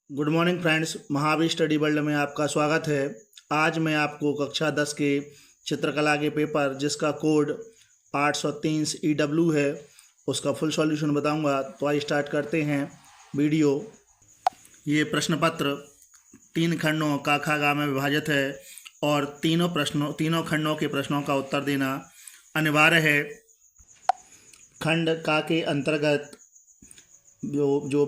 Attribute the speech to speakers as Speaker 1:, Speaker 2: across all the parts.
Speaker 1: Good morning friends, Mahavir study world में आपका स्वागत है। आज मैं आपको कक्षा 10 के चित्रकला के पेपर जिसका कोड 830 EW है उसका फुल सॉल्यूशन बताऊंगा। तो आइए स्टार्ट करते हैं वीडियो। ये प्रश्न पत्र 3 खंडों का खा गा में विभाजित है और तीनों खंडों के प्रश्नों का उत्तर देना अनिवार्य है। खंड का के अंतर्गत जो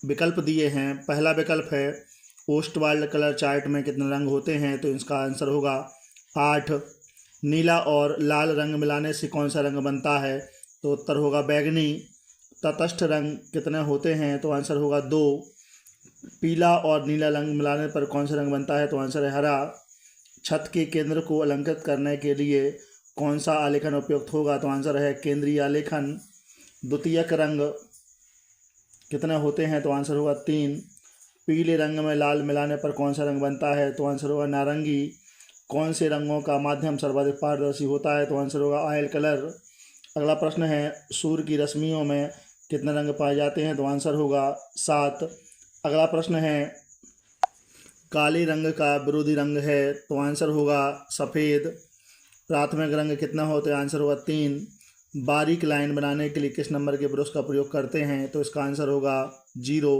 Speaker 1: विकल्प दिए हैं, पहला विकल्प है ओस्टवाल्ड कलर चार्ट में कितने रंग होते हैं, तो इसका आंसर होगा 8। नीला और लाल रंग मिलाने से कौन सा रंग बनता है, तो उत्तर होगा बैगनी। तटस्थ रंग कितने होते हैं, तो आंसर होगा 2। पीला और नीला रंग मिलाने पर कौन सा रंग बनता है, तो आंसर है हरा। छत के केंद्र को अलंकृत करने के लिए कौन सा आलेखन उपयुक्त होगा, तो आंसर है केंद्रीय आलेखन। द्वितीयक रंग कितने होते हैं, तो आंसर होगा 3। पीले रंग में लाल मिलाने पर कौन सा रंग बनता है, तो आंसर होगा नारंगी। कौन से रंगों का माध्यम सर्वाधिक पारदर्शी होता है, तो आंसर होगा ऑयल कलर। अगला प्रश्न है सूर्य की रश्मियों में कितने रंग पाए जाते हैं, तो आंसर होगा 7। अगला प्रश्न है काले रंग का विरोधी रंग है, तो आंसर होगा सफ़ेद। प्राथमिक रंग कितना होते हैं, आंसर होगा 3। बारीक लाइन बनाने के लिए किस नंबर के ब्रश का प्रयोग करते हैं, तो इसका आंसर होगा 0।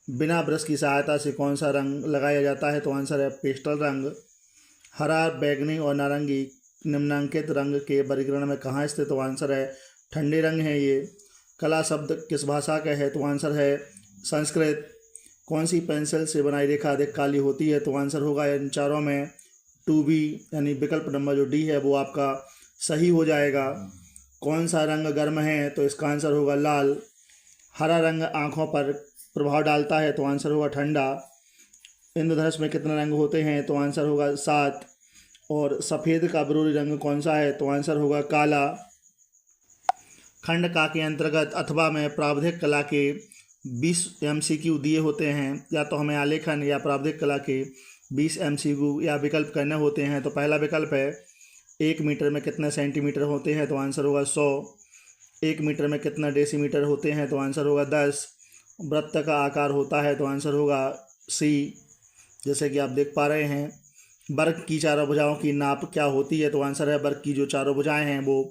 Speaker 1: बिना ब्रश की सहायता से कौन सा रंग लगाया जाता है, तो आंसर है पेस्टल रंग। हरा, बैगनी और नारंगी निम्नांकित रंग के वर्गीकरण में कहाँ स्थित, तो आंसर है ठंडे रंग है ये। कला शब्द किस भाषा का है, तो आंसर है संस्कृत। कौन सी पेंसिल से बनाई रेखा अधिक काली होती है, तो आंसर होगा इन चारों में 2B, यानी विकल्प नंबर जो डी है वो आपका सही हो जाएगा। कौन सा रंग गर्म है, तो इसका आंसर होगा लाल। हरा रंग आँखों पर प्रभाव डालता है, तो आंसर होगा ठंडा। इंद्रधनुष में कितने रंग होते हैं, तो आंसर होगा 7। और सफ़ेद का विरोधी रंग कौन सा है, तो आंसर होगा काला। खंड का के अंतर्गत अथवा में प्रावधिक कला के 20 MCQ दिए होते हैं। या तो हमें आलेखन या प्रावधिक कला के 20 MCQ या विकल्प करने होते हैं। तो पहला विकल्प है 1 मीटर में कितने सेंटीमीटर होते हैं, तो आंसर होगा 100। 1 मीटर में कितना डेसीमीटर होते हैं, तो आंसर होगा 10। वृत्त का आकार होता है, तो आंसर होगा C। जैसे कि आप देख पा रहे हैं वर्ग की चारों भुजाओं की नाप क्या होती है, तो आंसर है वर्ग की जो चारों भुजाएं हैं वो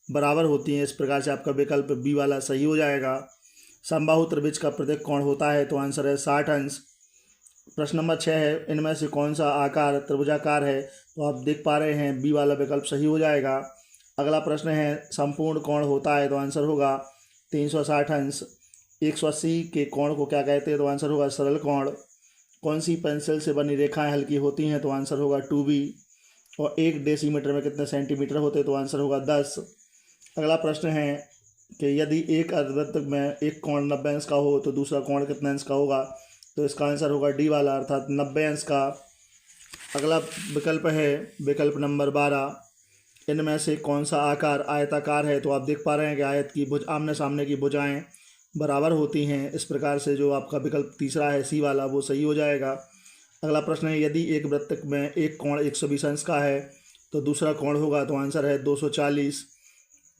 Speaker 1: बराबर होती हैं। इस प्रकार से आपका विकल्प B वाला सही हो जाएगा। समबाहु त्रिभुज का प्रत्येक कोण होता है, तो आंसर है 60 अंश। प्रश्न नंबर 6 है इनमें से कौन सा आकार त्रिभुजाकार है, तो आप देख पा रहे हैं B वाला विकल्प सही हो जाएगा। अगला प्रश्न है संपूर्ण कोण होता है, तो आंसर होगा 360 अंश। 180 के कोण को क्या कहते हैं, तो आंसर होगा सरल कोण। कौन सी पेंसिल से बनी रेखाएं हल्की होती हैं, तो आंसर होगा 2B। और 1 डेसीमीटर में कितने सेंटीमीटर होते हैं, तो आंसर होगा 10। अगला प्रश्न है कि यदि एक अर्धवृत्त में एक कोण 90 अंश का हो तो दूसरा कोण कितने अंश का होगा, तो इसका आंसर होगा D वाला, अर्थात 90 अंश का। अगला विकल्प है विकल्प नंबर 12। इनमें से कौन सा आकार आयताकार है, तो आप देख पा रहे हैं कि आयत की भुज आमने सामने की भुजाएं बराबर होती हैं। इस प्रकार से जो आपका विकल्प तीसरा है C वाला वो सही हो जाएगा। अगला प्रश्न है यदि एक वृत्त में एक कोण 120 अंश का है तो दूसरा कोण होगा, तो आंसर है 240।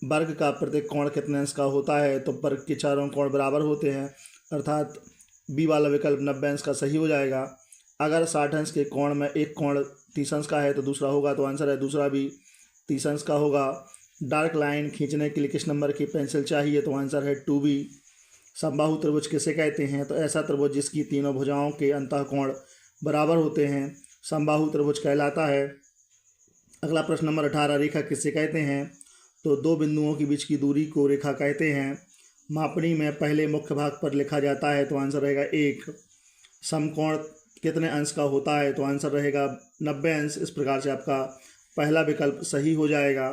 Speaker 1: वर्ग का प्रत्येक कोण कितने अंश का होता है, तो वर्ग के चारों कोण बराबर होते हैं, अर्थात B वाला विकल्प 90 अंश का सही हो जाएगा। अगर 60 अंश के कोण में एक कोण 30 अंश का है तो दूसरा होगा, तो आंसर है दूसरा भी 30 अंश का होगा। डार्क लाइन खींचने के लिए किस नंबर की पेंसिल चाहिए, तो आंसर है 2B। समबाहु त्रिभुज किसे कहते हैं, तो ऐसा त्रिभुज जिसकी तीनों भुजाओं के अंतःकोण बराबर होते हैं समबाहु त्रिभुज कहलाता है। अगला प्रश्न नंबर 18 रेखा किसे कहते हैं, तो दो बिंदुओं के बीच की दूरी को रेखा कहते हैं। मापनी में पहले मुख्य भाग पर लिखा जाता है, तो आंसर रहेगा 1। समकोण कितने अंश का होता है, तो आंसर रहेगा 90 अंश। इस प्रकार से आपका पहला विकल्प सही हो जाएगा।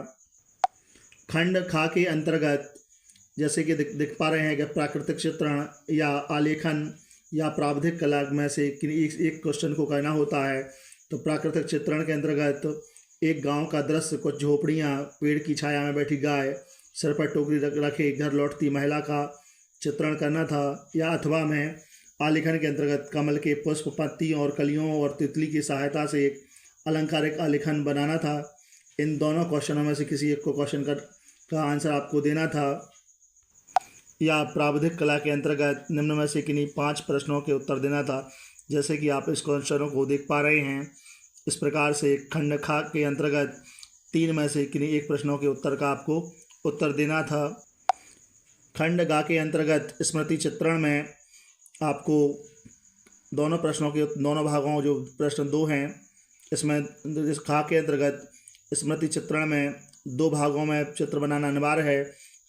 Speaker 1: खंड खा के अंतर्गत जैसे कि दिख पा रहे हैं कि प्राकृतिक चित्रण या आलेखन या प्रावधिक कला में से एक क्वेश्चन को करना होता है। तो प्राकृतिक चित्रण के अंतर्गत एक गांव का दृश्य, कुछ झोपड़ियाँ, पेड़ की छाया में बैठी गाय, सिर पर टोकरी रखे घर लौटती महिला का चित्रण करना था। या अथवा में आलेखन के अंतर्गत कमल के पुष्प, पत्तियों और कलियों और तितली की सहायता से एक अलंकारिक आलेखन बनाना था। इन दोनों क्वेश्चनों में से किसी एक को क्वेश्चन का आंसर आपको देना था। या प्राविधिक कला के अंतर्गत निम्न में से किन्हीं 5 प्रश्नों के उत्तर देना था। जैसे कि आप इस क्वेश्चनों को देख पा रहे हैं, इस प्रकार से खंड खा के अंतर्गत 3 में से किन्हीं 1 प्रश्नों के उत्तर का आपको उत्तर देना था। खंड गा के अंतर्गत स्मृति चित्रण में आपको दोनों प्रश्नों के दोनों भागों, जो प्रश्न 2 हैं, इसमें इस खा के अंतर्गत स्मृति चित्रण में 2 भागों में चित्र बनाना अनिवार्य है।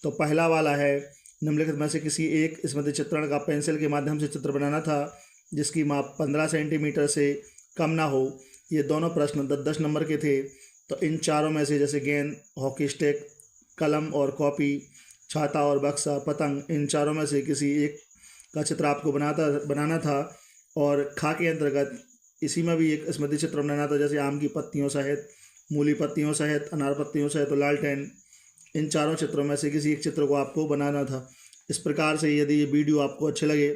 Speaker 1: तो पहला वाला है, निम्नलिखित में से किसी एक स्मृति चित्रण का पेंसिल के माध्यम से चित्र बनाना था जिसकी माप 15 सेंटीमीटर से कम ना हो। ये दोनों प्रश्न 10-10 नंबर के थे। तो इन चारों में से, जैसे गेंद, हॉकी स्टिक, कलम और कॉपी, छाता और बक्सा, पतंग, इन चारों में से किसी एक का चित्र आपको बनाना था। और खा के अंतर्गत इसी में भी एक स्मृति चित्र बनाना था, जैसे आम की पत्तियों सहित, मूली पत्तियों सहित, अनार पत्तियों सहित तो लालटेन। इन चारों चित्रों में से किसी एक चित्र को आपको बनाना था। इस प्रकार से यदि ये वीडियो आपको अच्छे लगे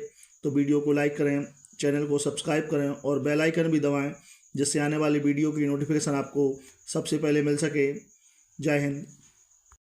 Speaker 1: तो वीडियो को लाइक करें, चैनल को सब्सक्राइब करें और बेल आइकन भी दबाएं, जिससे आने वाली वीडियो की नोटिफिकेशन आपको सबसे पहले मिल सके। जय हिंद।